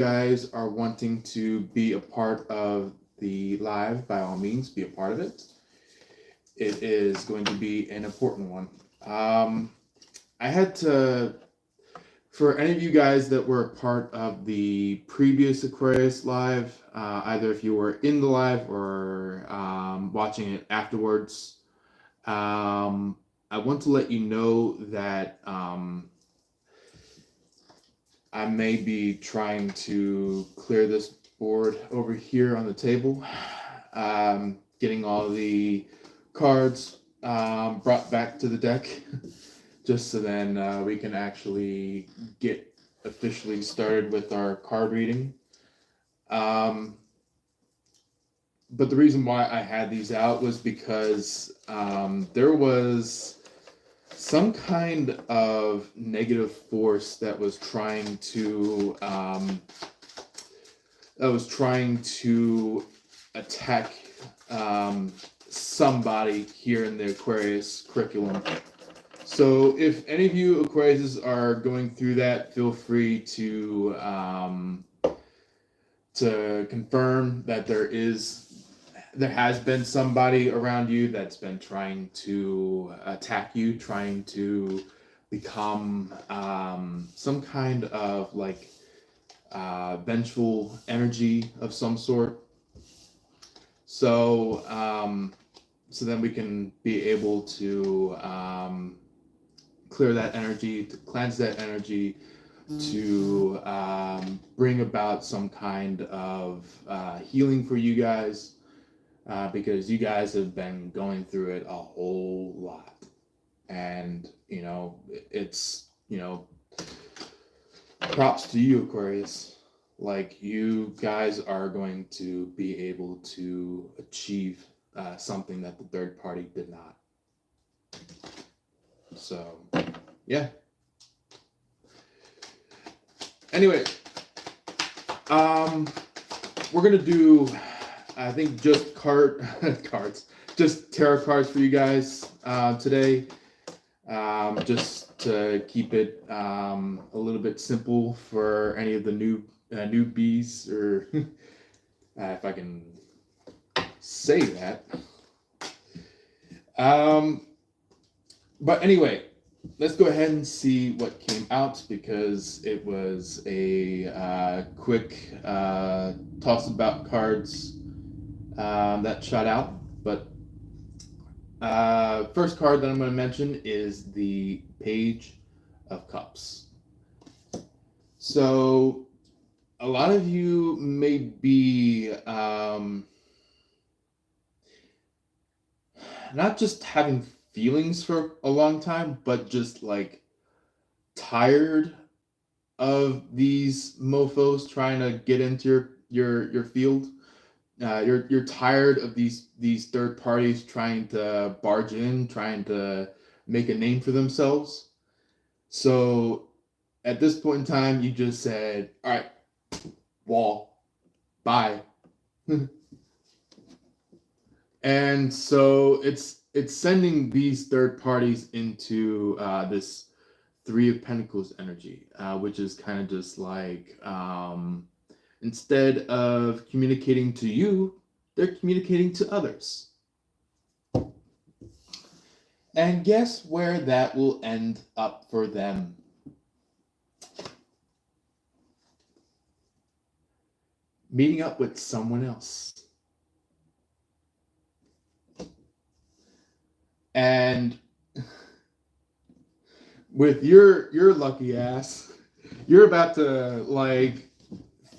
guys are wanting to be a part of the live, by all means, be a part of it. It is going to be an important one. Um, I had to, for any of you guys that were a part of the previous Aquarius live, either if you were in the live or watching it afterwards, I want to let you know that I may be trying to clear this board over here on the table, getting all the cards brought back to the deck, just so then we can actually get officially started with our card reading. But the reason why I had these out was because there was some kind of negative force that was trying to attack somebody here in the Aquarius curriculum. So if any of you Aquariuses are going through that, feel free to confirm that there has been somebody around you that's been trying to attack you, trying to become some kind of like vengeful energy of some sort. So so then we can be able to clear that energy, to cleanse that energy, to bring about some kind of healing for you guys. Because you guys have been going through it a whole lot, and it's props to you, Aquarius. Like, you guys are going to be able to achieve something that the third party did not. So yeah, anyway, we're gonna do, I think, just cards, just tarot cards for you guys today, just to keep it a little bit simple for any of the newbies, or if I can say that. But anyway, let's go ahead and see what came out, because it was a quick toss about cards that shot out. But first card that I'm going to mention is the Page of Cups. So a lot of you may be not just having feelings for a long time, but just like tired of these mofos trying to get into your field. You're tired of these third parties trying to barge in, trying to make a name for themselves. So at this point in time, you just said, all right, wall, bye. And so it's sending these third parties into this Three of Pentacles energy, which is kind of just like, instead of communicating to you, they're communicating to others. And guess where that will end up for them? Meeting up with someone else. And with your lucky ass, you're about to like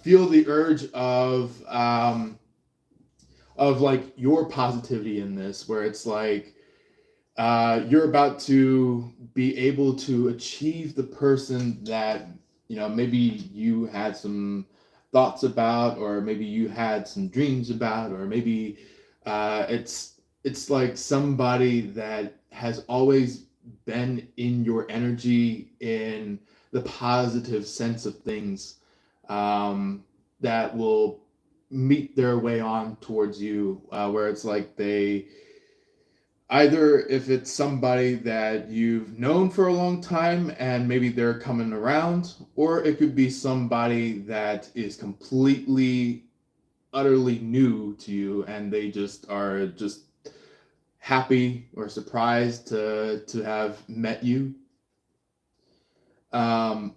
feel the urge of like your positivity in this, where it's like you're about to be able to achieve the person that maybe you had some thoughts about, or maybe you had some dreams about, or maybe it's like somebody that has always been in your energy, in the positive sense of things, that will meet their way on towards you, where it's like they either if it's somebody that you've known for a long time and maybe they're coming around, or it could be somebody that is completely, utterly new to you and they just are just happy or surprised to have met you. Um,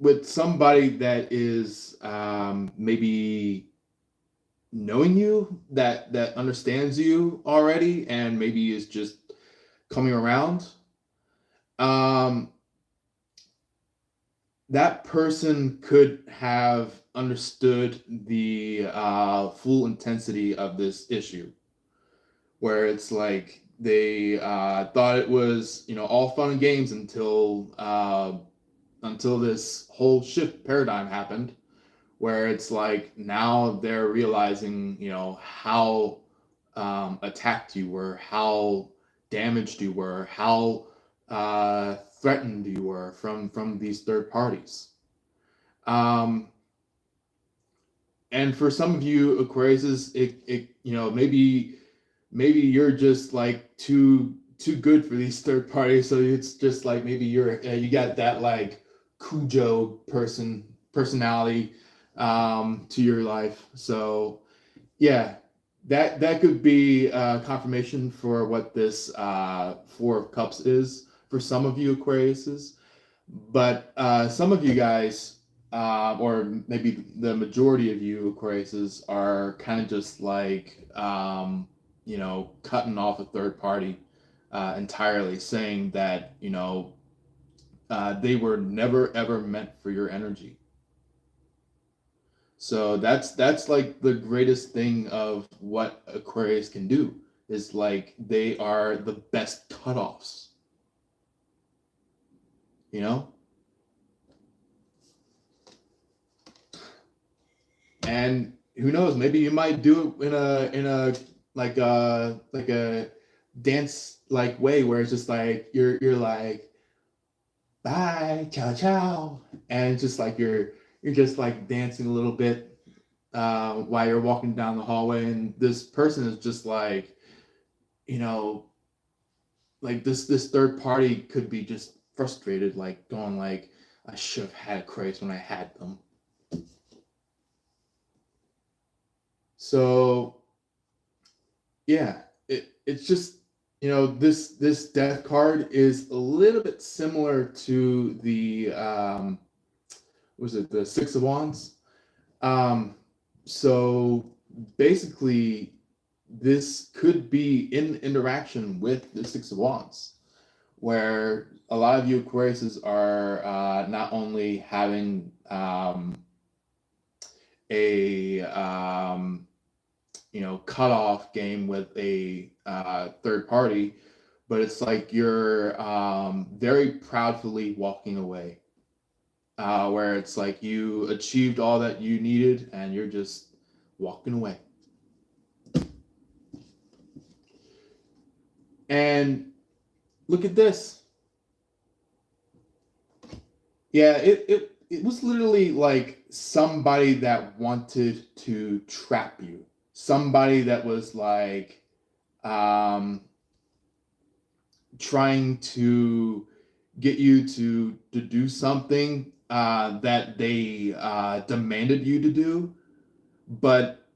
with somebody that is maybe knowing you, that understands you already and maybe is just coming around, um, that person could have understood the full intensity of this issue, where it's like they thought it was, all fun and games until this whole shift paradigm happened, where it's like now they're realizing, how attacked you were, how damaged you were, how threatened you were from these third parties. Um, and for some of you Aquariuses, maybe you're just like too good for these third parties, so it's just like maybe you got that like Cujo personality to your life. So yeah, that could be confirmation for what this Four of Cups is for some of you Aquariuses. But some of you guys, or maybe the majority of you Aquariuses, are kind of just like, cutting off a third party entirely, saying that, they were never ever meant for your energy. So that's like the greatest thing of what Aquarius can do, is like they are the best cutoffs, you know? And who knows, maybe you might do it in a like a dance like way, where it's just like you're like bye ciao ciao, and it's just like you're just like dancing a little bit while you're walking down the hallway, and this person is just like, you know like this third party could be just frustrated, like going like, I should have had Christ when I had them. So yeah, it's just, this death card is a little bit similar to the was it the Six of Wands. um so basically this could be in interaction with the Six of Wands, where a lot of you Aquariuses are not only having a cutoff game with a third party, but it's like you're very proudly walking away, where it's like you achieved all that you needed and you're just walking away. And look at this. Yeah, it was literally like somebody that wanted to trap you. Somebody that was like trying to get you to do something that they demanded you to do, but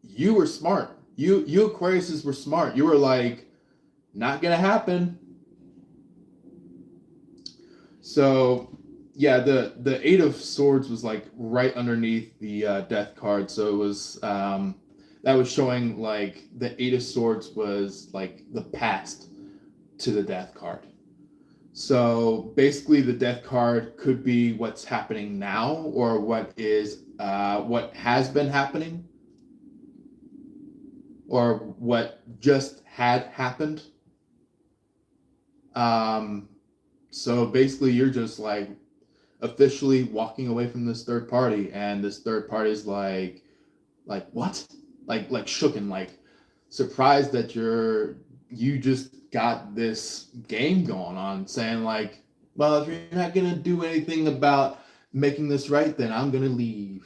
you were smart. You Aquariuses were smart. You were like, not gonna happen. So yeah, the Eight of Swords was like right underneath the Death card. So it was that was showing like the Eight of Swords was like the past to the Death card. So basically, the Death card could be what's happening now, or what has been happening, or what just had happened. So basically, you're just like officially walking away from this third party, and this third party is like what? Like shooken, like surprised that you just got this game going on, saying like, well, if you're not gonna do anything about making this right, then I'm gonna leave.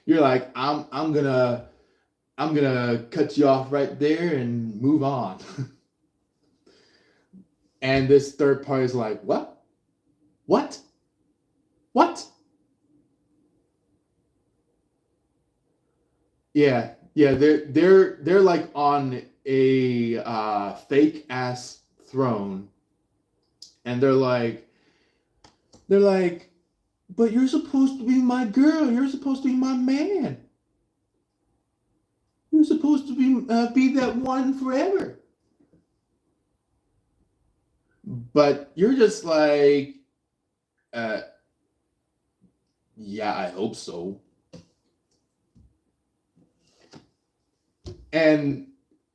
You're like, I'm gonna I'm gonna cut you off right there and move on. And this third party is like, what? What? What? Yeah, yeah, they're like on a fake ass throne, and they're like, but you're supposed to be my girl. You're supposed to be my man. You're supposed to be that one forever. But you're just like, uh, yeah, I hope so. And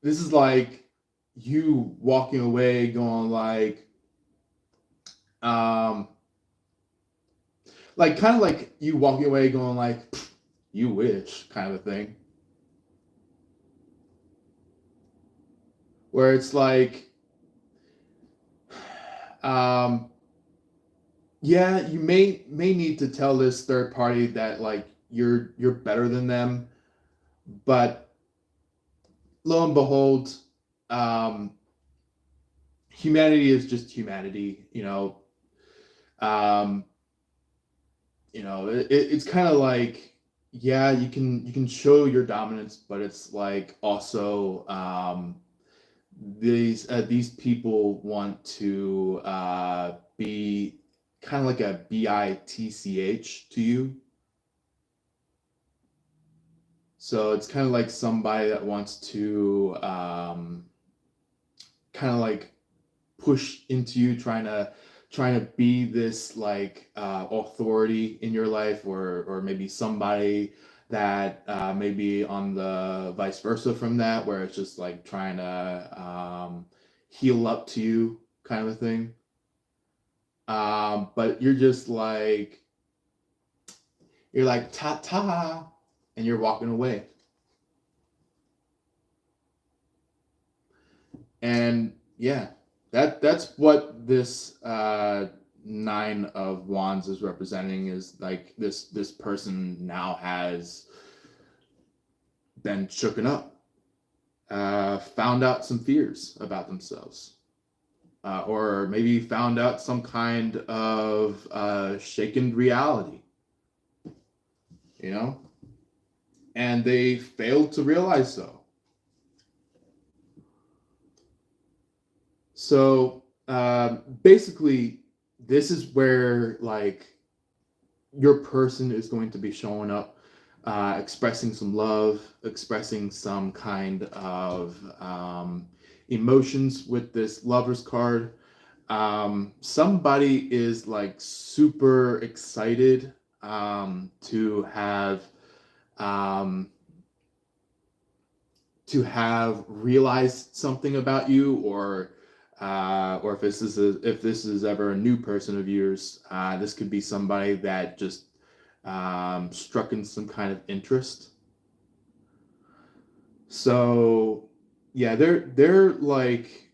this is like you walking away, going um, like kind of like you walking away, going like, you wish, kind of a thing. Where it's like, um, yeah, you may need to tell this third party that like you're better than them, but lo and behold, um, humanity is just humanity. Um, it's kind of like, yeah, you can show your dominance, but it's like also these people want to be kind of like a bitch to you. So it's kind of like somebody that wants to kind of like push into you, trying to be this like authority in your life, or maybe somebody that maybe on the vice versa from that, where it's just like trying to heal up to you, kind of a thing. But you're like ta ta, and you're walking away. And yeah, that's what this nine of wands is representing, is like this person now has been shooken up, found out some fears about themselves, or maybe found out some kind of shaken reality, you know, and they failed to realize so. So basically, this is where like your person is going to be showing up, expressing some love, expressing some kind of emotions with this lover's card. Somebody is like super excited um, to have realized something about you, or if this is ever a new person of yours, this could be somebody that just struck in some kind of interest. So yeah, they're like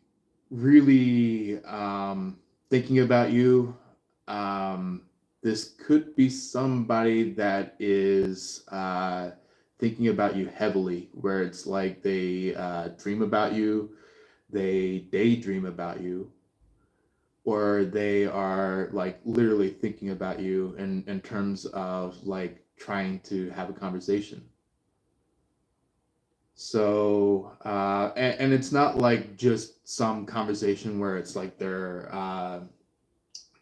really thinking about you. Um, this could be somebody that is thinking about you heavily, where it's like they dream about you, they daydream about you, or they are like literally thinking about you in terms of like trying to have a conversation. So and it's not like just some conversation where it's like they're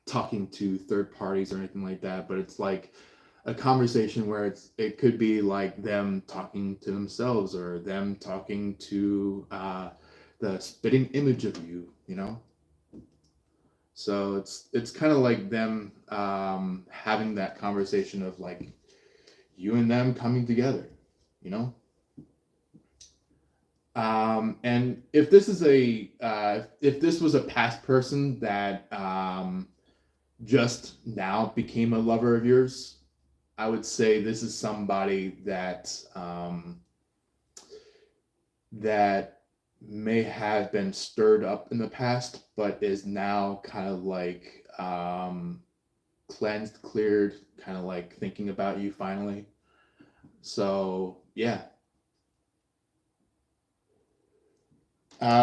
talking to third parties or anything like that, but it's like a conversation where it could be like them talking to themselves, or them talking to the spitting image of you, you know. So it's kind of like them having that conversation of like you and them coming together, you know. And if this was a past person that just now became a lover of yours, I would say this is somebody that may have been stirred up in the past, but is now kind of like cleansed, cleared, kind of like thinking about you finally. So yeah,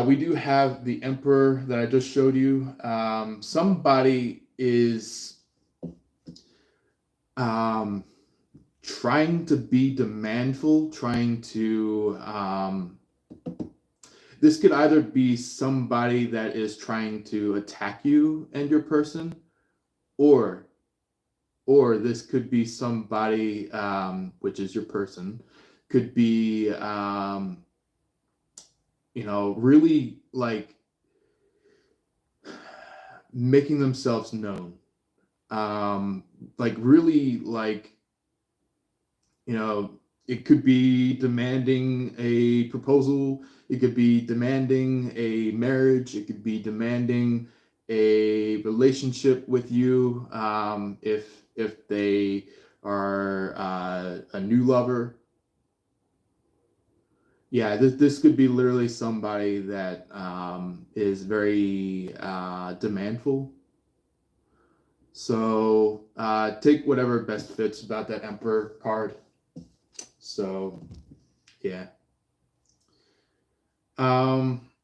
We do have the Emperor that I just showed you. Somebody is trying to be demandful, trying to. This could either be somebody that is trying to attack you and your person, or this could be somebody, which is your person, could be, really like making themselves known. Like really like, it could be demanding a proposal. It could be demanding a marriage. It could be demanding a relationship with you. If they are a new lover, yeah, this could be literally somebody that is very demandful. So take whatever best fits about that Emperor card. So, yeah.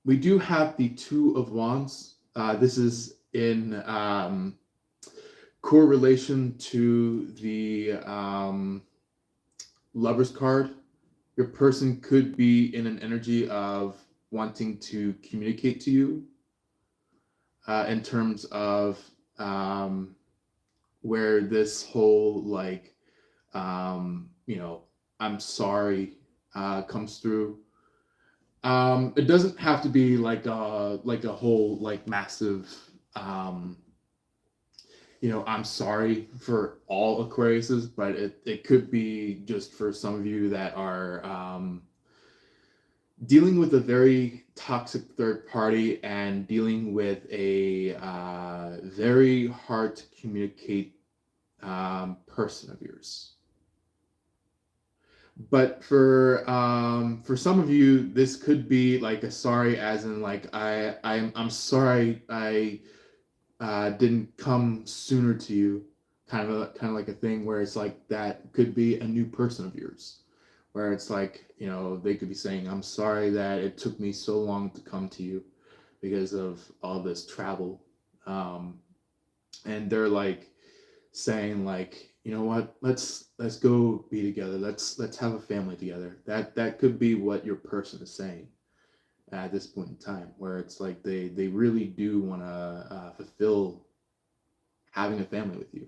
We do have the Two of Wands. This is in correlation to the Lover's card. Your person could be in an energy of wanting to communicate to you in terms of where this whole like, I'm sorry comes through. It doesn't have to be like a whole like massive I'm sorry for all Aquariuses, but it could be just for some of you that are dealing with a very toxic third party and dealing with a very hard to communicate person of yours. But for some of you, this could be like a sorry, as in like I'm sorry I didn't come sooner to you, kind of like a thing where it's like that could be a new person of yours, where it's like they could be saying, I'm sorry that it took me so long to come to you because of all this travel, and they're like saying like, you know what, let's go be together, let's have a family together. That could be what your person is saying at this point in time, where it's like they really do want to fulfill having a family with you.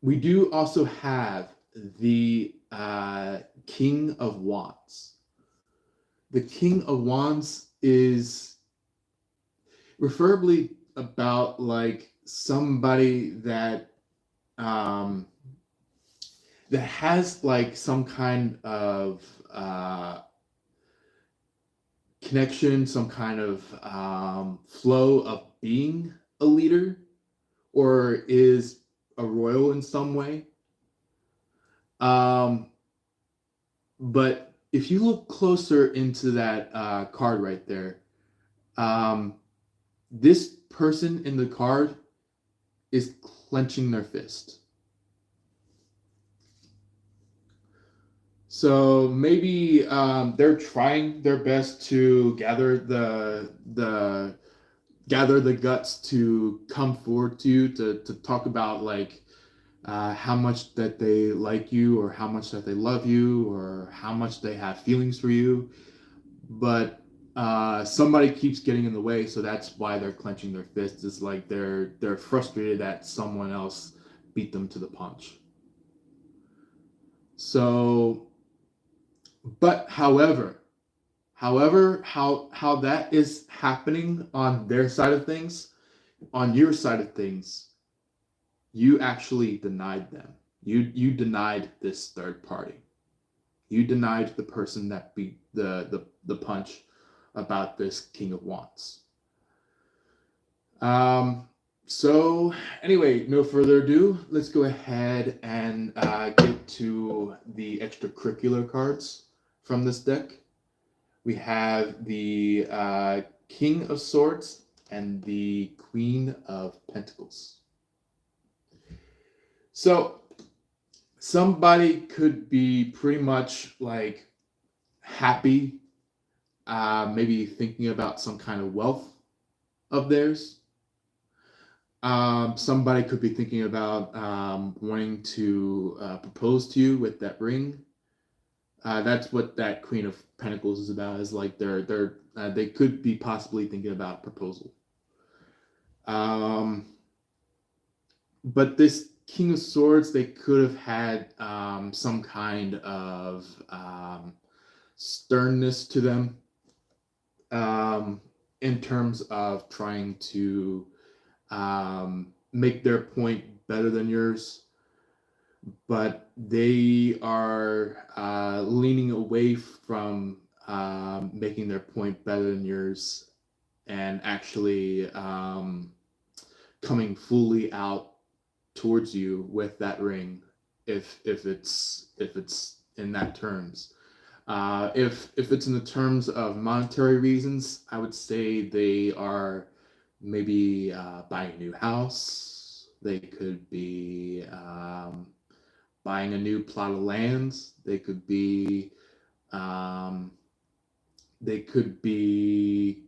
We do also have the King of Wands. The King of Wands is referably about like somebody that that has like some kind of connection, some kind of flow of being a leader, or is a royal in some way. But if you look closer into that card right there, this person in the card is clenching their fist. So maybe they're trying their best to gather the guts to come forward to you to talk about like how much that they like you, or how much that they love you, or how much they have feelings for you. But somebody keeps getting in the way, so that's why they're clenching their fists. It's like they're frustrated that someone else beat them to the punch. So, but however, how that is happening on their side of things, on your side of things, you actually denied them. You denied this third party. You denied the person that beat the punch about this King of Wands. So anyway, no further ado, let's go ahead and get to the extracurricular cards from this deck. We have the King of Swords and the Queen of Pentacles. So somebody could be pretty much like happy, maybe thinking about some kind of wealth of theirs. Somebody could be thinking about wanting to propose to you with that ring. That's what that Queen of Pentacles is about. Is like they could be possibly thinking about proposal. But this King of Swords, they could have had some kind of sternness to them in terms of trying to make their point better than yours. But they are leaning away from making their point better than yours and actually coming fully out towards you with that ring, if it's in that terms. If it's in the terms of monetary reasons, I would say they are maybe buying a new house. They could be buying a new plot of land. They could be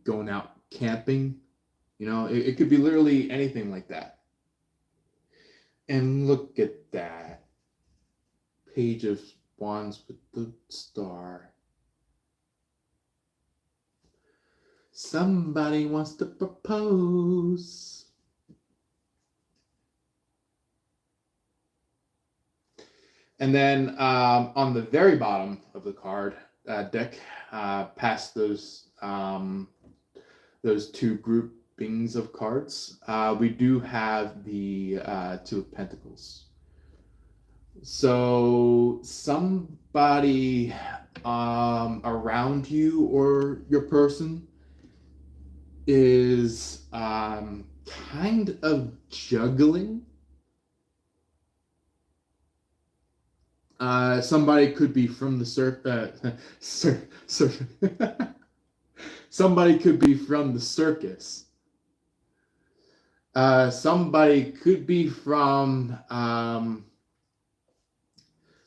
going out camping. You know, it could be literally anything like that. And look at that. Page of Wands with the star. Somebody wants to propose. And then on the very bottom of the card deck, past those two groupings of cards, we do have the Two of Pentacles. So somebody around you or your person is kind of juggling. Somebody could be from the somebody could be from the circus. Somebody could be from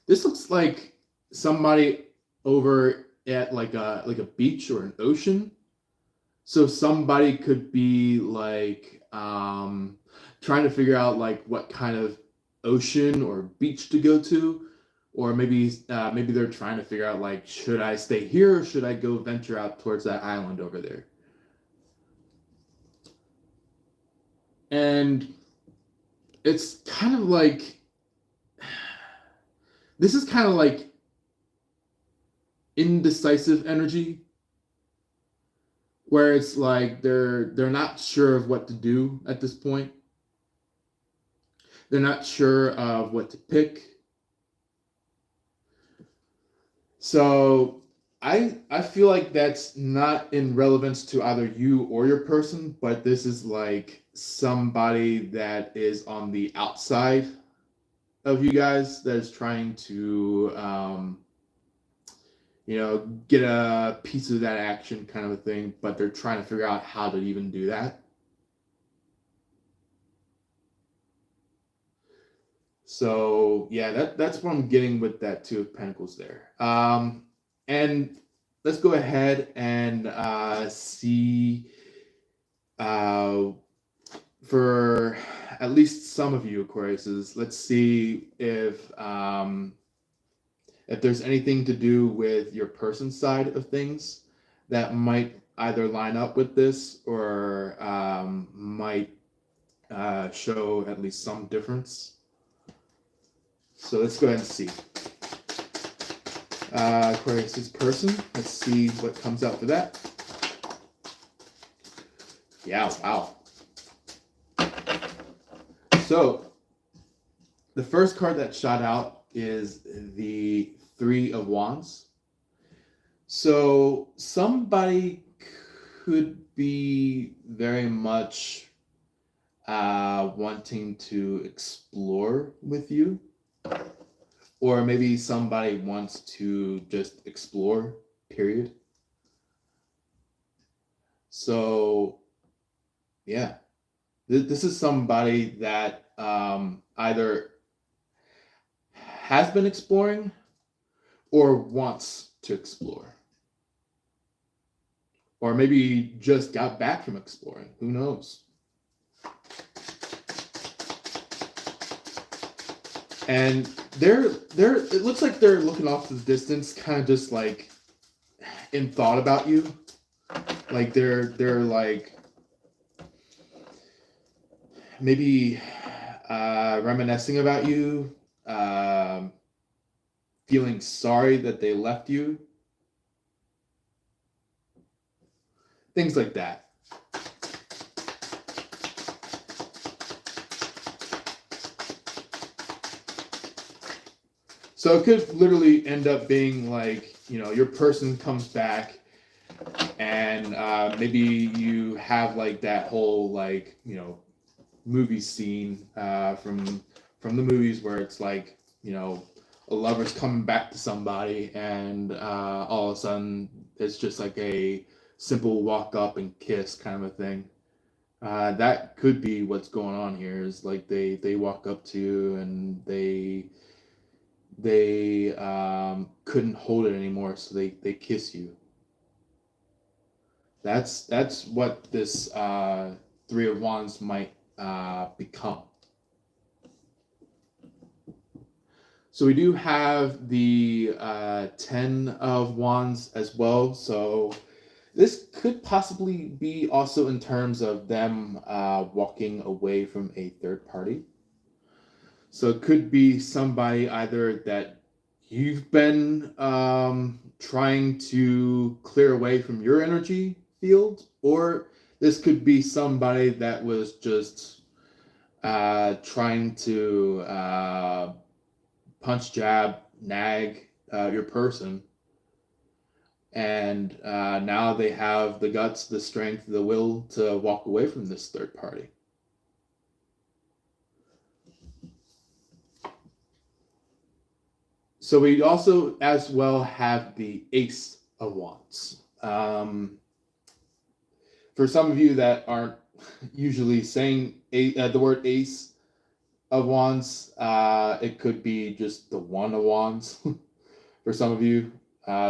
this looks like somebody over at like a beach or an ocean. So somebody could be like trying to figure out like what kind of ocean or beach to go to, or maybe they're trying to figure out like, should I stay here or should I go venture out towards that island over there? And it's kind of like, this is kind of like indecisive energy, where it's like they're not sure of what to do at this point. They're not sure of what to pick. So I feel like that's not in relevance to either you or your person, but this is like somebody that is on the outside of you guys that is trying to get a piece of that action kind of a thing, but they're trying to figure out how to even do that. So yeah, that's what I'm getting with that Two of Pentacles there. And let's go ahead and see for at least some of you Aquariuses, let's see if there's anything to do with your person's side of things that might either line up with this or might show at least some difference. So let's go ahead and see. Aquarius' person. Let's see what comes out for that. Yeah, wow. So the first card that shot out is the Three of Wands. So somebody could be very much wanting to explore with you, or maybe somebody wants to just explore, period. So yeah, this is somebody that either has been exploring or wants to explore. or maybe just got back from exploring. Who knows? And it looks like they're looking off to the distance, kind of just like in thought about you. Like they're like maybe reminiscing about you, feeling sorry that they left you, things like that. So it could literally end up being like, your person comes back and maybe you have like that whole like, movie scene from the movies where it's like, a lover's coming back to somebody and all of a sudden it's just like a simple walk up and kiss kind of a thing. That could be what's going on here, is like they walk up to you and they couldn't hold it anymore, so they kiss you. That's what this Three of Wands might become. So we do have the 10 of Wands as well. So this could possibly be also in terms of them walking away from a third party. So it could be somebody either that you've been trying to clear away from your energy field, or this could be somebody that was just trying to punch, jab, nag your person, and now they have the guts, the strength, the will to walk away from this third party. So we also as well have the Ace of Wands. For some of you that aren't usually saying the word Ace of Wands, it could be just the One of Wands for some of you,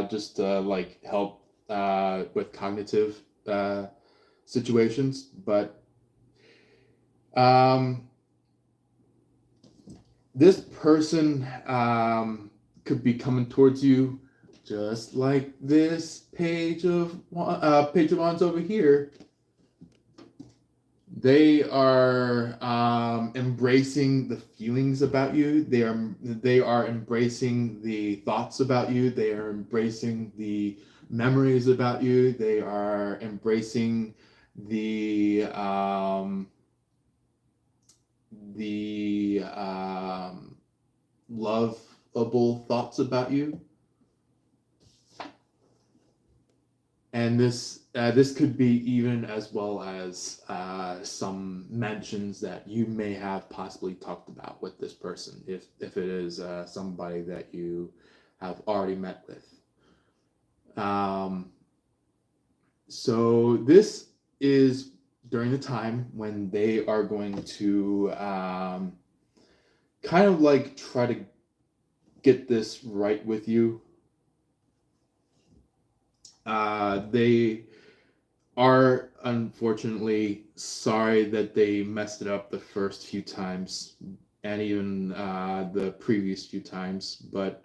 just to like help with cognitive situations. But this person could be coming towards you just like this page of Wands over here. They are embracing the feelings about you. They are embracing the thoughts about you. They are embracing the memories about you. They are embracing the lovable thoughts about you. And this could be even as well as some mentions that you may have possibly talked about with this person, if it is somebody that you have already met with. So this is during the time when they are going to kind of like try to get this right with you. They are unfortunately sorry that they messed it up the first few times and even the previous few times, but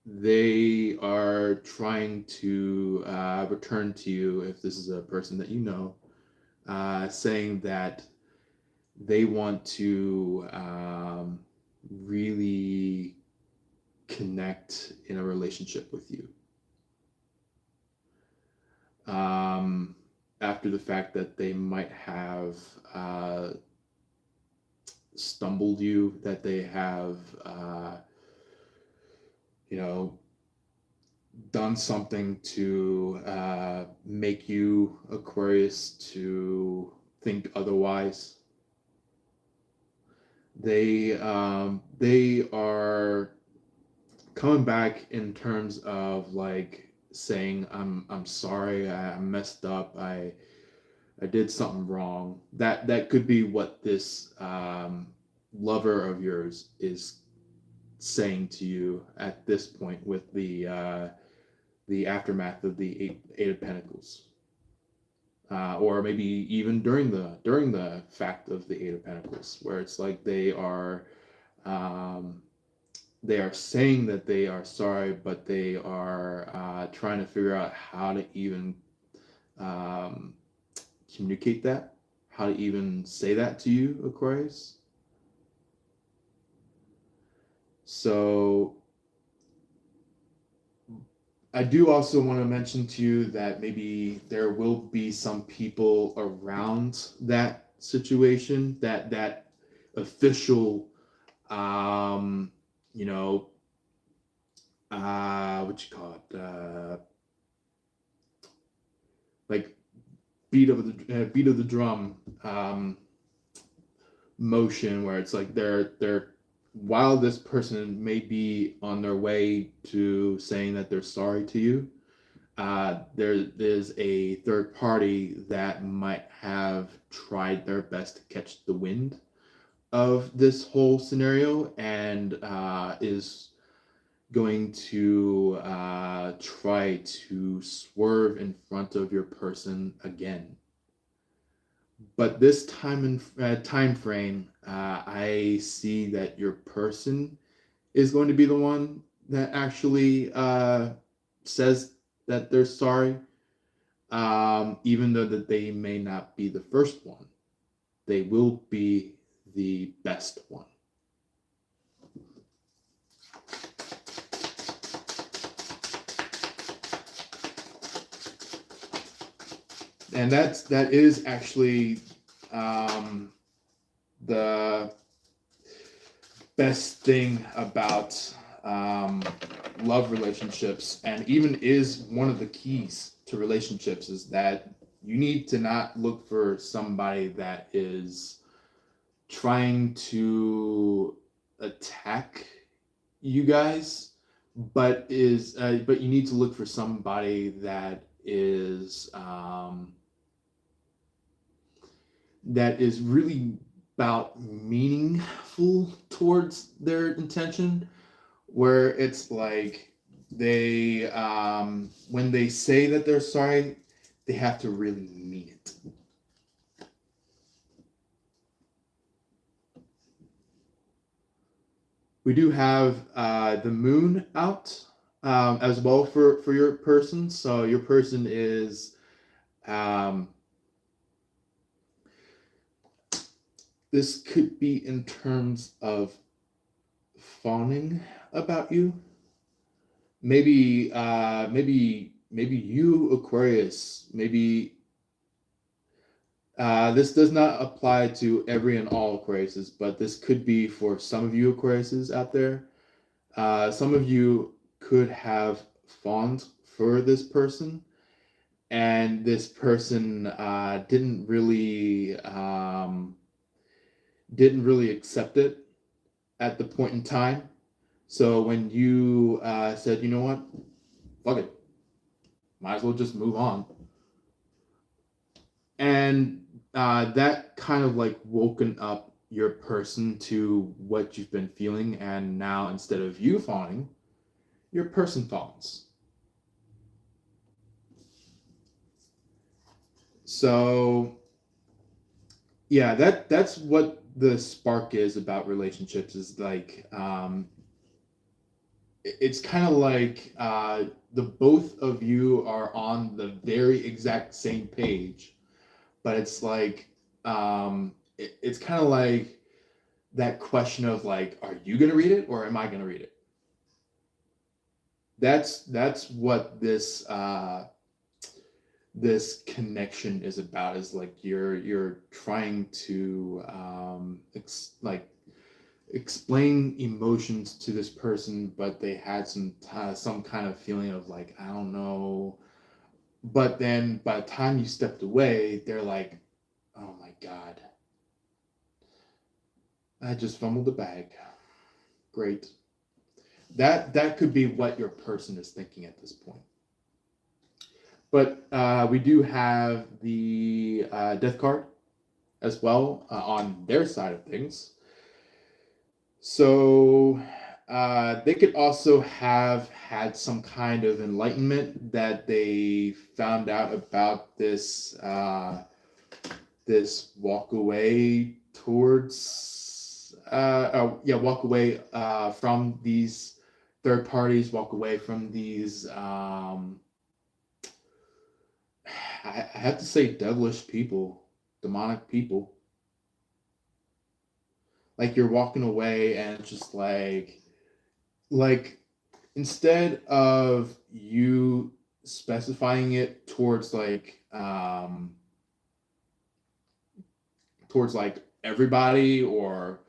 they are trying to return to you, if this is a person that you know, saying that they want to really connect in a relationship with you. After the fact that they might have stumbled you, that they have done something to make you, Aquarius, to think otherwise. They are coming back in terms of like saying, I'm sorry, I messed up, I did something wrong. That could be what this lover of yours is saying to you at this point with the the aftermath of the Eight of Pentacles, or maybe even during the fact of the Eight of Pentacles, where it's like they are saying that they are sorry, but they are trying to figure out how to even um, communicate that, how to even say that to you, Aquarius. So I do also want to mention to you that maybe there will be some people around that situation, that official, you know, what you call it, like beat of the drum motion, where it's like they're while this person may be on their way to saying that they're sorry to you, there's a third party that might have tried their best to catch the wind of this whole scenario, and is going to try to swerve in front of your person again. But this time frame, I see that your person is going to be the one that actually says that they're sorry, even though that they may not be the first one. They will be the best one. And that is actually the best thing about love relationships, and even is one of the keys to relationships, is that you need to not look for somebody that is trying to attack you guys, but but you need to look for somebody that is really about meaningful towards their intention, where it's like they when they say that they're sorry, they have to really mean it. We do have the moon out as well for your person. So your person is this could be in terms of fawning about you. Maybe you, Aquarius, maybe this does not apply to every and all Aquariuses, but this could be for some of you Aquariuses out there. Some of you could have fawned for this person, and this person didn't really accept it at the point in time. So when you said, you know what, fuck it, might as well just move on, and that kind of like woken up your person to what you've been feeling, and now instead of you fawning, your person fawns. So yeah, that's what the spark is about relationships, is like it's kind of like the both of you are on the very exact same page, but it's like it's kind of like that question of like, are you gonna read it or am I gonna read it? That's what this this connection is about, is like you're trying to explain emotions to this person, but they had some kind of feeling of like, I don't know. But then by the time you stepped away, they're like, oh my God, I just fumbled the bag. Great. That could be what your person is thinking at this point. But we do have the death card as well on their side of things. So They could also have had some kind of enlightenment that they found out about this walk away towards walk away from these third parties, walk away from these I have to say devilish people, demonic people. Like you're walking away and it's just like instead of you specifying it towards like everybody or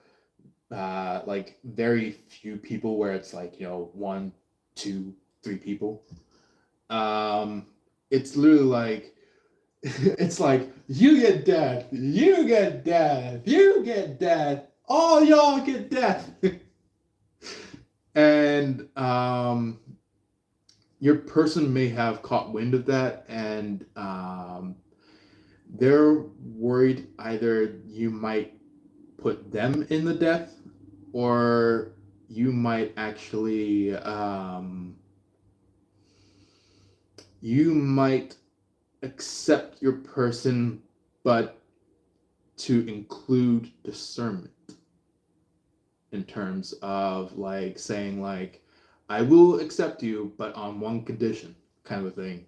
like very few people where it's like one, two, three people. It's literally like it's like you get death, you get death, you get death, all y'all get death. And your person may have caught wind of that, and they're worried either you might put them in the death, or you might actually you might accept your person, but to include discernment in terms of like saying like, I will accept you, but on one condition, kind of a thing.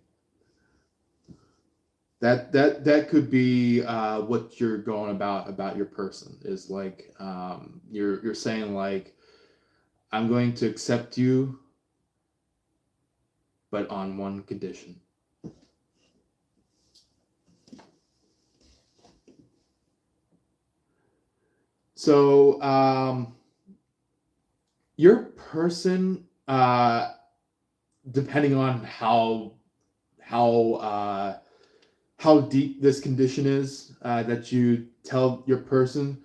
That could be what you're going about your person is like you're saying like, I'm going to accept you, but on one condition. So your person, depending on how deep this condition is that you tell your person,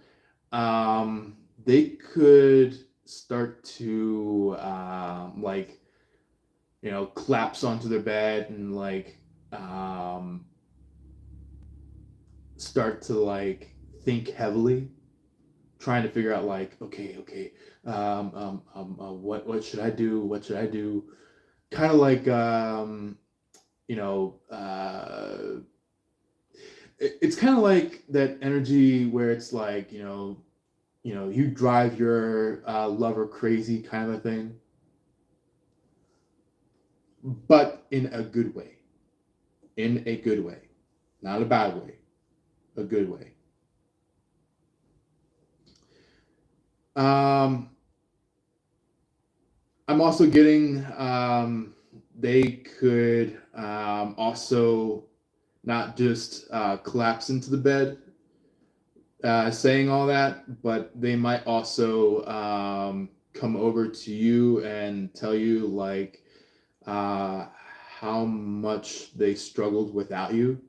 they could start to like collapse onto their bed and like start to like think heavily, trying to figure out like, okay, what should I do? What should I do? Kind of like it's kind of like that energy where it's like you drive your lover crazy kind of a thing, but in a good way, not a bad way, a good way. I'm also getting they could also not just collapse into the bed saying all that, but they might also come over to you and tell you like how much they struggled without you,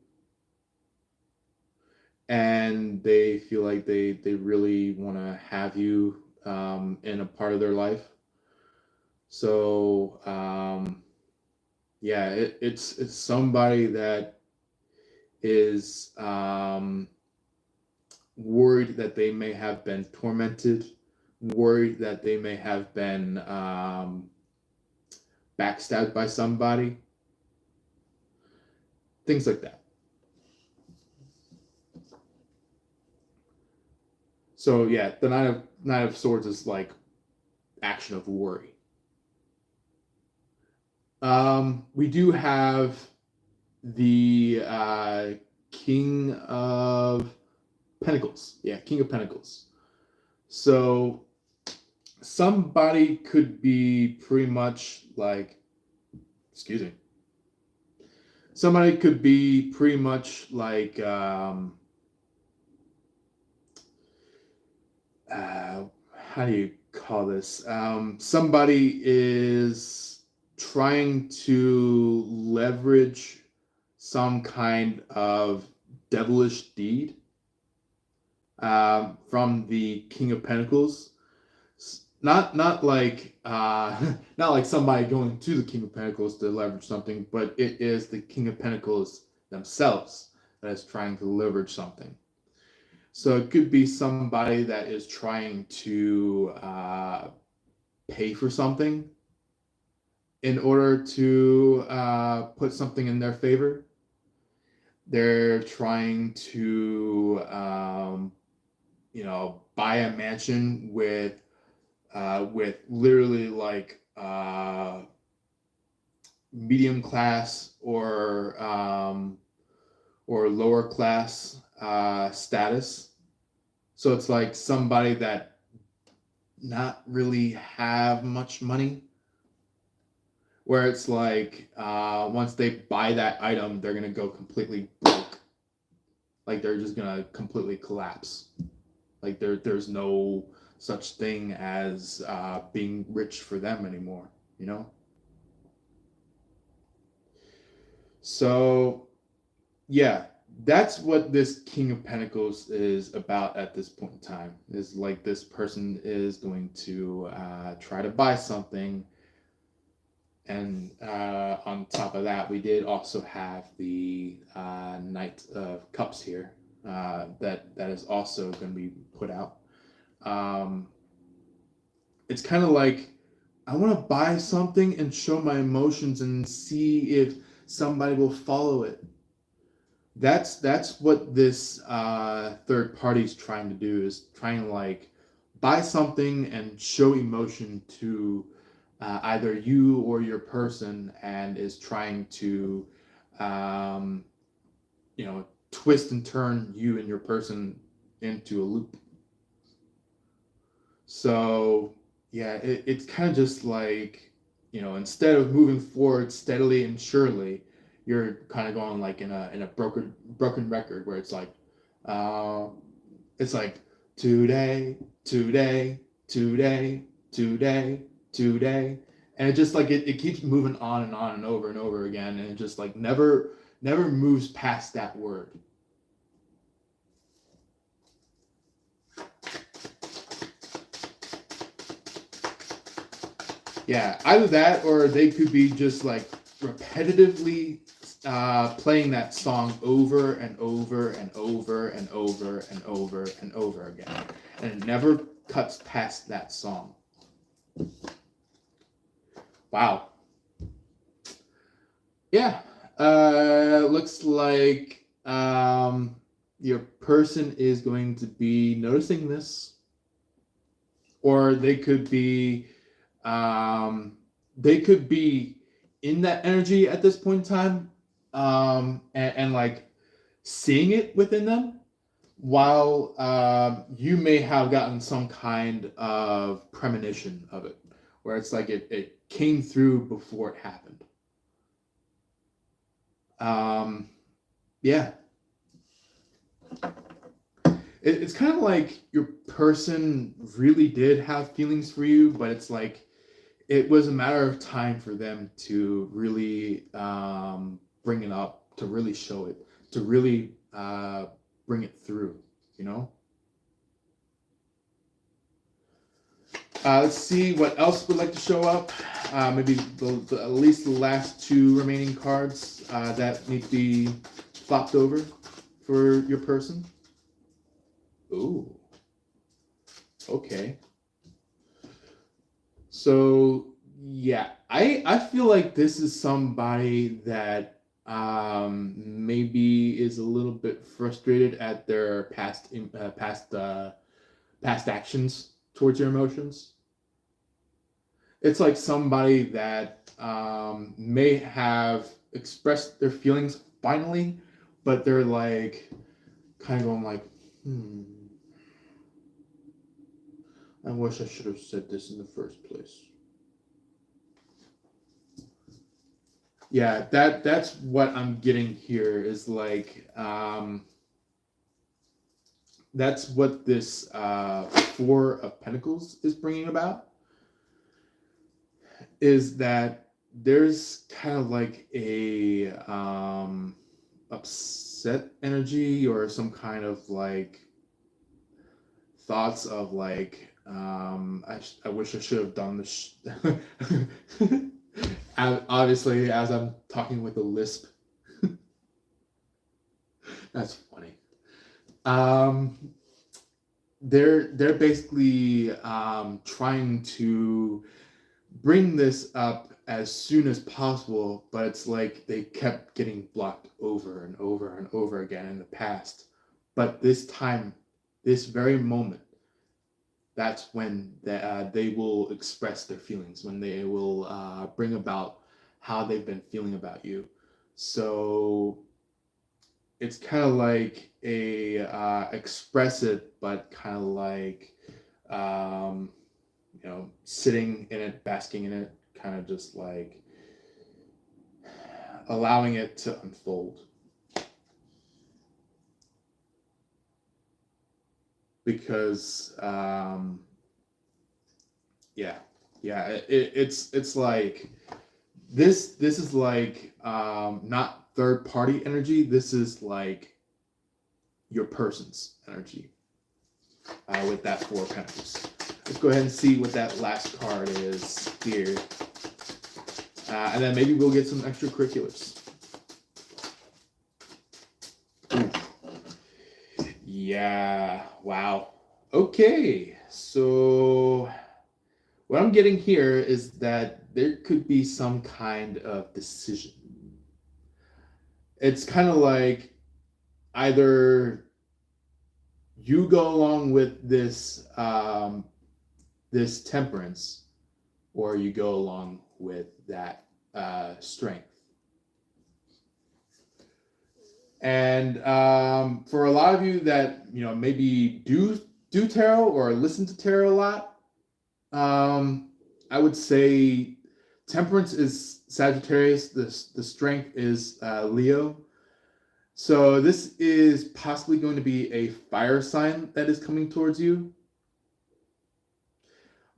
and they feel like they really want to have you in a part of their life. So yeah, it's somebody that is worried that they may have been tormented, worried that they may have been backstabbed by somebody, things like that. So yeah, the Knight of Swords is like action of worry. We do have the King of Pentacles. Yeah, King of Pentacles. So somebody could be pretty much like, excuse me. Somebody could be pretty much like, how do you call this? Somebody is trying to leverage some kind of devilish deed from the King of Pentacles. Not like not like somebody going to the King of Pentacles to leverage something, but it is the King of Pentacles themselves that is trying to leverage something. So it could be somebody that is trying to pay for something in order to put something in their favor. They're trying to, buy a mansion with literally like medium class or lower class status. So it's like somebody that not really have much money, where it's like once they buy that item, they're gonna go completely broke. Like they're just gonna completely collapse. Like there's no such thing as being rich for them anymore, you know? So yeah, that's what this King of Pentacles is about at this point in time. Is like this person is going to try to buy something, and on top of that, we did also have the Knight of Cups here. That is also going to be put out. It's kind of like I want to buy something and show my emotions and see if somebody will follow it. That's what this third party is trying to do, is trying to like buy something and show emotion to either you or your person, and is trying to um, twist and turn you and your person into a loop. So yeah, it's kind of just like, instead of moving forward steadily and surely, you're kind of going like in a broken record, where uh, it's like today, today, today, today, today, and it just like it keeps moving on and over again, and it just like never moves past that word. Yeah, either that, or they could be just like repetitively playing that song over and over and over and over and over and over again, and it never cuts past that song. Wow. Yeah. Looks like your person is going to be noticing this, or they could be in that energy at this point in time, and like seeing it within them, while you may have gotten some kind of premonition of it, where it's like it came through before it happened. Yeah. It's kind of like your person really did have feelings for you, but it's like it was a matter of time for them to really bring it up, to really show it, to really bring it through, you know? Let's see what else would like to show up. Maybe at least the last two remaining cards that need to be flopped over for your person. Ooh. Okay. So yeah, I feel like this is somebody that maybe is a little bit frustrated at their past actions towards your emotions. It's like somebody that may have expressed their feelings finally, but they're like kind of going like, I wish I should have said this in the first place. Yeah, that's what I'm getting here, is like that's what this Four of Pentacles is bringing about, is that there's kind of like a upset energy, or some kind of like thoughts of like, I wish I should have done this. Obviously, as I'm talking with a lisp. That's funny. they're basically trying to bring this up as soon as possible, but it's like they kept getting blocked over and over and over again in the past. But this time, this very moment, that's when they will express their feelings, when they will bring about how they've been feeling about you. So it's kind of like a express it, but kind of like um, sitting in it, basking in it, kind of just like allowing it to unfold. Because it's like this is like not third party energy. This is like your person's energy with that Four of Pentacles. Let's go ahead and see what that last card is here, and then maybe we'll get some extracurriculars. Ooh. Yeah, wow. Okay, so what I'm getting here is that there could be some kind of decision. It's kind of like either you go along with this this temperance, or you go along with that strength. And for a lot of you that maybe do tarot or listen to tarot a lot, I would say temperance is Sagittarius. The strength is Leo. So this is possibly going to be a fire sign that is coming towards you.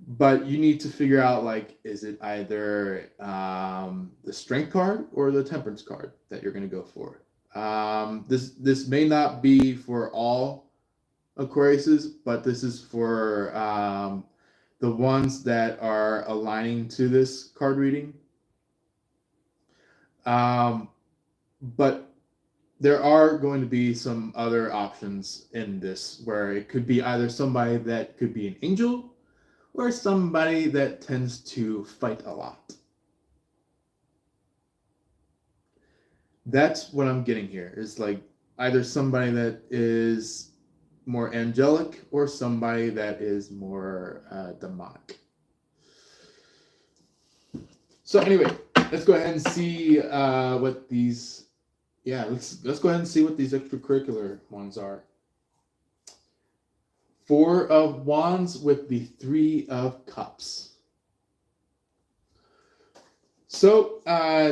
But you need to figure out, like, is it either the strength card or the temperance card that you're going to go for? This may not be for all Aquariuses, but this is for the ones that are aligning to this card reading. But there are going to be some other options in this, where it could be either somebody that could be an angel or somebody that tends to fight a lot. That's what I'm getting here. Is like either somebody that is more angelic or somebody that is more demonic. So anyway, let's go ahead and see what these. Yeah, let's go ahead and see what these extracurricular ones are. Four of Wands with the Three of Cups. So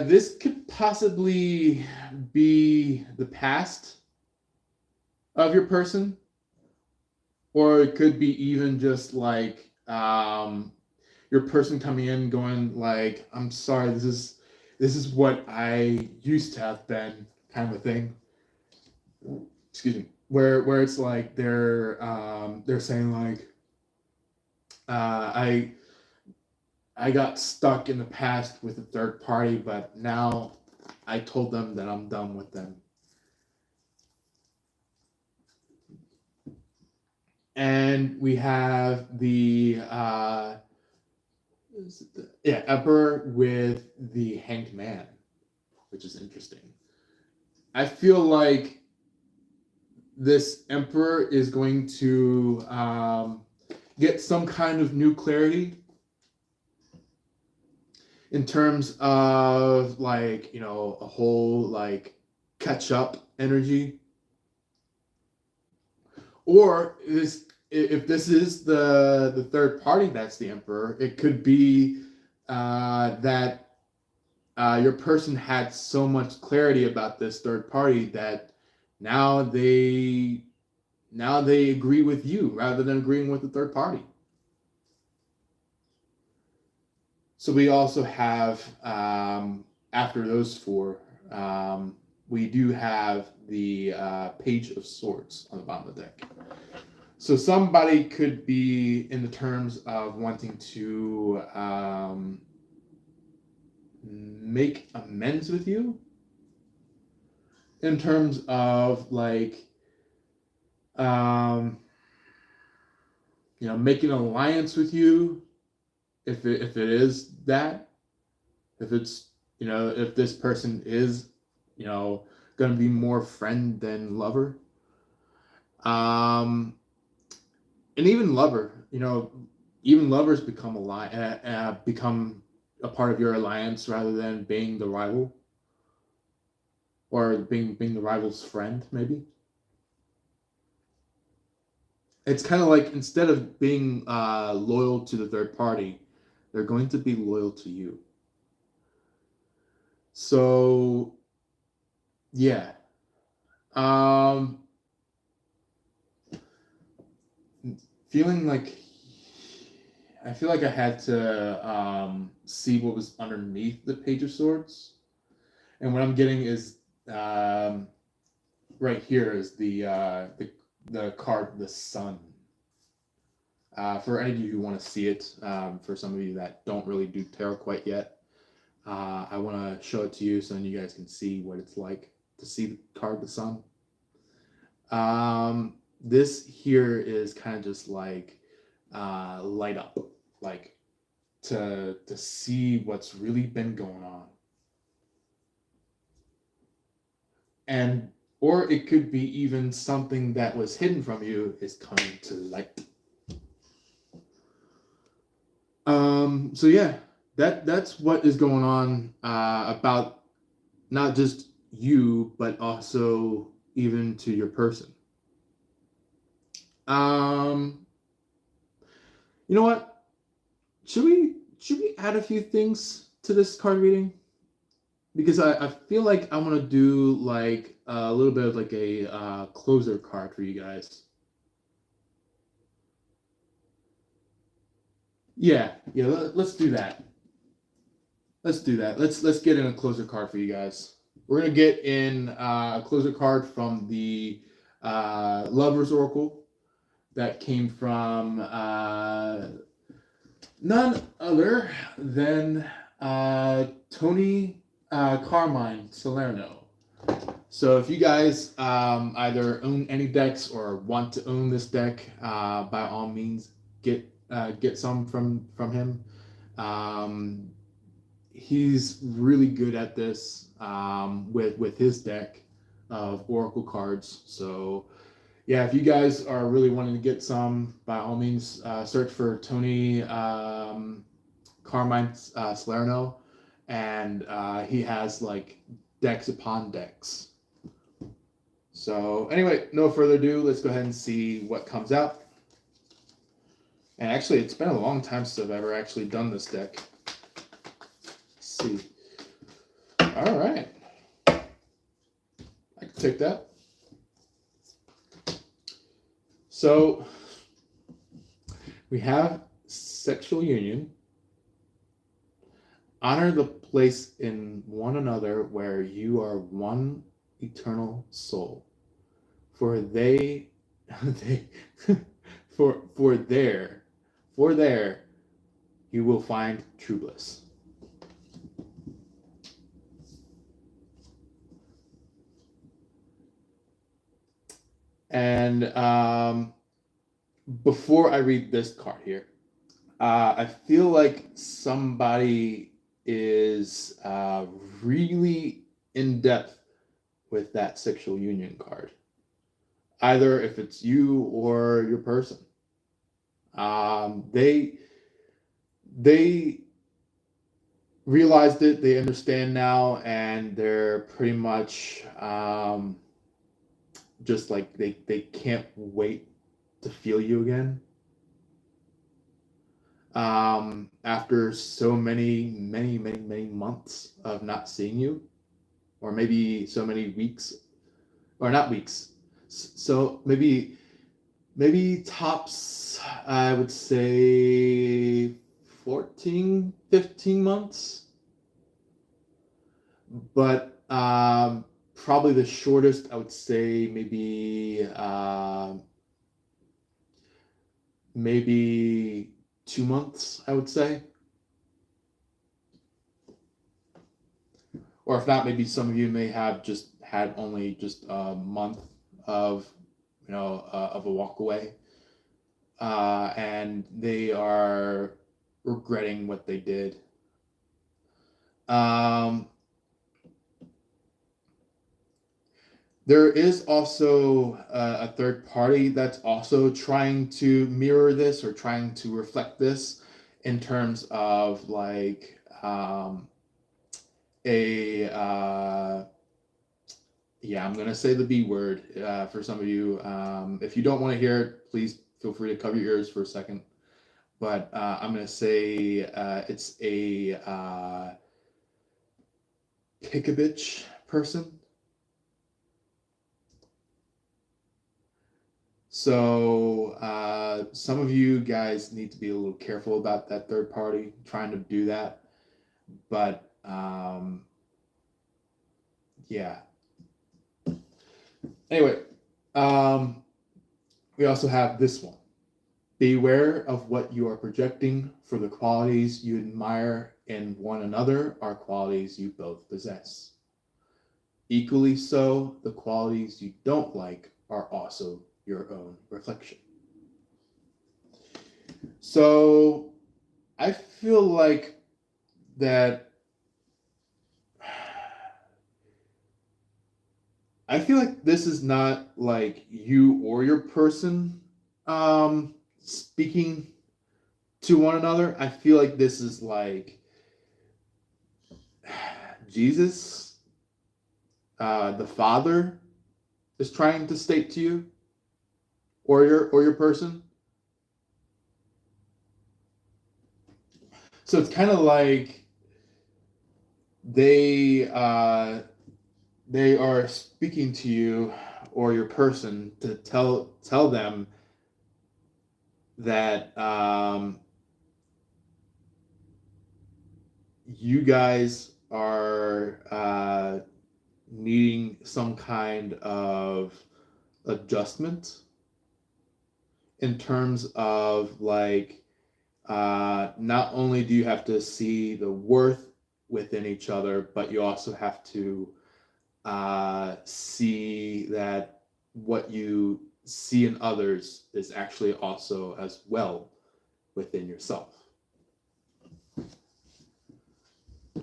this could possibly be the past of your person, or it could be even just like your person coming in going like, I'm sorry, this is what I used to have been, kind of a thing. Excuse me. Where it's like they're saying like, I got stuck in the past with a third party, but now I told them that I'm done with them. And we have the Emperor with the Hanged Man, which is interesting. I feel like this Emperor is going to get some kind of new clarity in terms of like, a whole like catch up energy. Or if this is the third party that's the Emperor, it could be that your person had so much clarity about this third party that now they agree with you rather than agreeing with the third party. So we also have, after those four, we do have the Page of Swords on the bottom of the deck. So somebody could be in the terms of wanting to make amends with you, in terms of like making an alliance with you, if it is that, if it's, if this person is, going to be more friend than lover. And even lover, even lovers become become a part of your alliance rather than being the rival, or being the rival's friend, maybe. It's kind of like, instead of being loyal to the third party, they're going to be loyal to you. So, yeah. Feeling like I feel like I had to see what was underneath the Page of Swords, and what I'm getting is right here is the card, the Sun. For any of you who want to see it, for some of you that don't really do tarot quite yet, I want to show it to you so then you guys can see what it's like to see the card, the Sun. This here is kind of just like light up, like to see what's really been going on. And or it could be even something that was hidden from you is coming to light. So yeah, that's what is going on about not just you, but also even to your person. You know what? Should we add a few things to this card reading? Because I feel like I want to do like a little bit of like a closer card for you guys. Yeah, let's do that. Let's do that. Let's get in a closer card for you guys. We're gonna get in a closer card from the Lover's Oracle that came from none other than Tony Carmine Salerno. So if you guys either own any decks or want to own this deck, by all means get some from him. He's really good at this with his deck of Oracle cards. So yeah, if you guys are really wanting to get some, by all means search for Tony Carmine Salerno, and he has like decks upon decks. So anyway, no further ado, let's go ahead and see what comes out. And actually, it's been a long time since I've ever actually done this deck. Let's see. All right. I can take that. So we have sexual union. Honor the place in one another where you are one eternal soul. For there you will find true bliss. And before I read this card here, I feel like somebody is really in depth with that sexual union card. Either if it's you or your person. They realized it, they understand now, and they're pretty much just like they can't wait to feel you again. After so many months of not seeing you, or maybe so many weeks, or not weeks, so maybe tops, I would say 14, 15 months. But probably the shortest, I would say maybe 2 months, I would say. Or if not, maybe some of you may have just had only just a month of, of a walk away. and they are regretting what they did. Um, there is also a third party that's also trying to mirror this or trying to reflect this in terms of like a yeah, I'm gonna say the B word for some of you. If you don't want to hear it, please feel free to cover your ears for a second. But I'm gonna say it's a pick-a-bitch person. So some of you guys need to be a little careful about that third party trying to do that. But yeah. Anyway, we also have this one. Beware of what you are projecting, for the qualities you admire in one another are qualities you both possess. Equally so, the qualities you don't like are also your own reflection. So I feel like that this is not like you or your person speaking to one another. I feel like this is like Jesus, the Father, is trying to state to you or your person. So it's kind of like they are speaking to you or your person to tell them that you guys are needing some kind of adjustment in terms of like not only do you have to see the worth within each other, but you also have to see that what you see in others is actually also as well within yourself.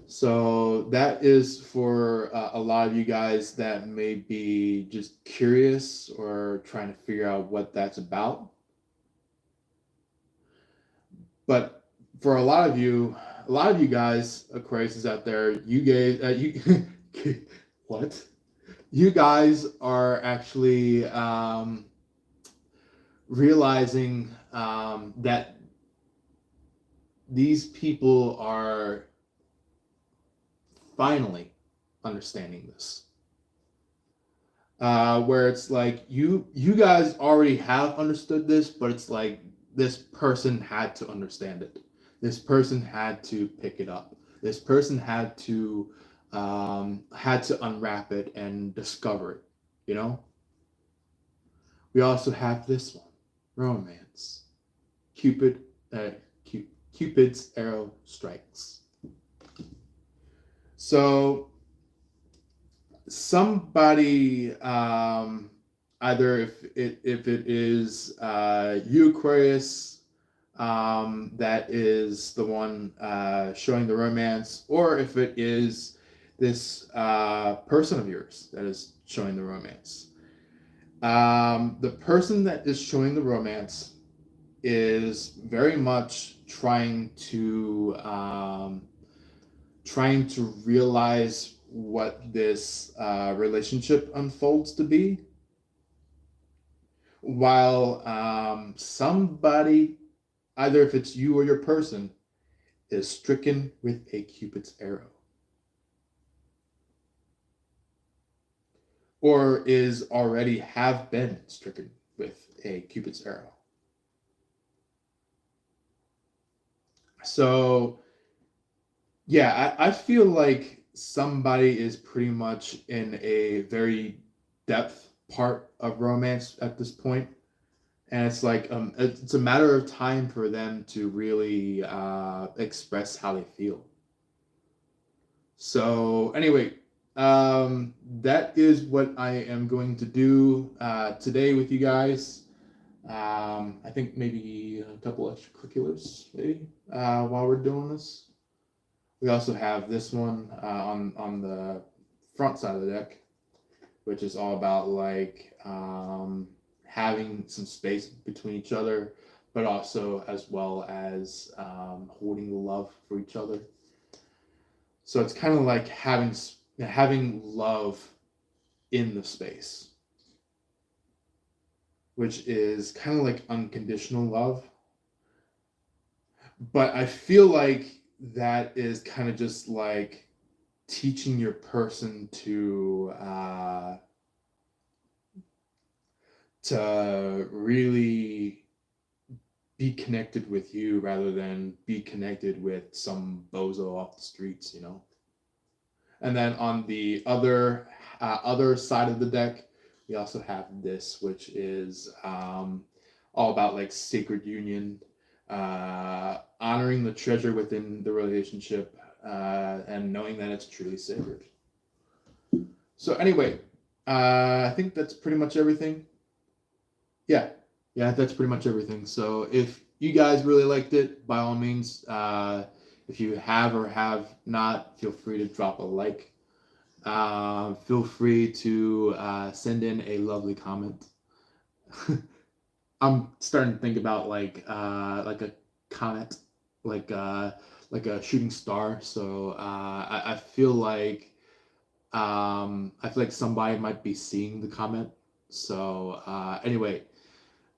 So that is for a lot of you guys that may be just curious or trying to figure out what that's about. But for a lot of you guys, Aquarius out there, you what? You guys are actually realizing that these people are finally understanding this. Where it's like you guys already have understood this, but it's like this person had to understand it. This person had to pick it up. This person had to unwrap it and discover it. You know. We also have this one, romance. Cupid's arrow strikes. So somebody, either if it is you, Aquarius, that is the one showing the romance, or if it is this person of yours that is showing the romance. The person that is showing the romance is very much trying to realize what this relationship unfolds to be, while somebody, either if it's you or your person, is stricken with a Cupid's arrow, or is already have been stricken with a Cupid's arrow. So yeah, I feel like somebody is pretty much in a very depth part of romance at this point, and it's like it's a matter of time for them to really express how they feel. So anyway, that is what I am going to do today with you guys. I think maybe a couple extracurriculars, maybe, while we're doing this. We also have this one on the front side of the deck, which is all about like having some space between each other, but also as well as holding love for each other. So it's kind of like having love in the space, which is kind of like unconditional love. But I feel like that is kind of just like teaching your person to really be connected with you rather than be connected with some bozo off the streets, you know. And then on the other side of the deck, we also have this, which is all about like sacred union, honoring the treasure within the relationship, and knowing that it's truly sacred. So anyway, I think that's pretty much everything. Yeah, that's pretty much everything. So if you guys really liked it, by all means, if you have or have not, feel free to drop a like. Feel free to send in a lovely comment. I'm starting to think about like a comet, like a shooting star. So I feel like somebody might be seeing the comment. So anyway,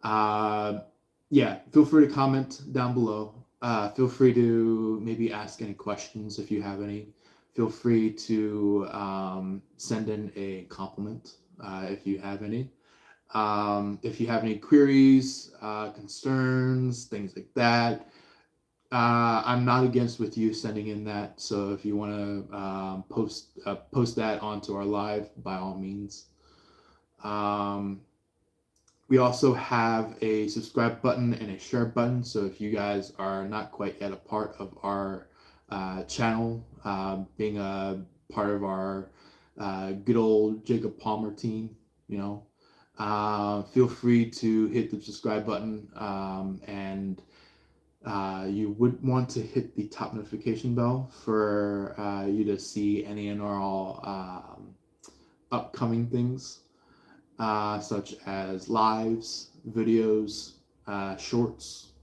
yeah, feel free to comment down below. Feel free to maybe ask any questions if you have any. Feel free to send in a compliment if you have any. If you have any queries, concerns, things like that, I'm not against with you sending in that. So if you want to post that onto our live, by all means. We also have a subscribe button and a share button. So if you guys are not quite yet a part of our channel, being a part of our good old Jacob Palmer team, you know, feel free to hit the subscribe button, and you would want to hit the top notification bell for you to see any and all upcoming things, such as lives, videos, shorts,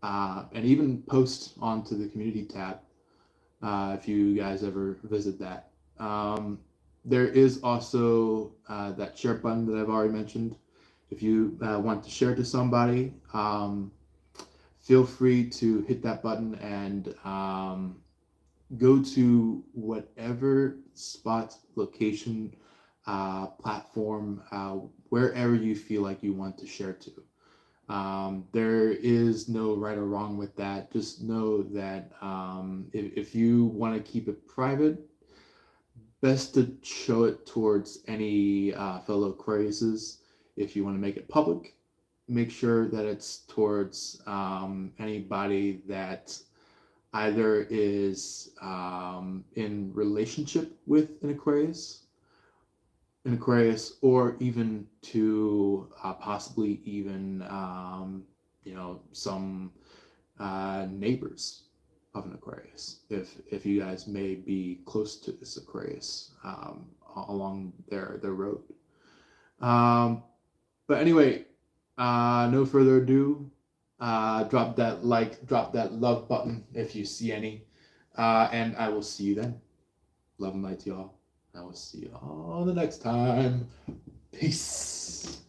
and even posts onto the community tab if you guys ever visit that. There is also that share button that I've already mentioned. If you want to share to somebody, feel free to hit that button and go to whatever spot, location, platform, wherever you feel like you want to share to. There is no right or wrong with that. Just know that if you want to keep it private, best to show it towards any fellow Aquariuses. If you want to make it public, make sure that it's towards anybody that either is in relationship with an Aquarius, or even to possibly even you know, some neighbors of an Aquarius, if you guys may be close to this Aquarius along their road. But anyway, no further ado, drop that like, drop that love button if you see any, and I will see you then. Love and light to y'all. I will see you all the next time. Peace.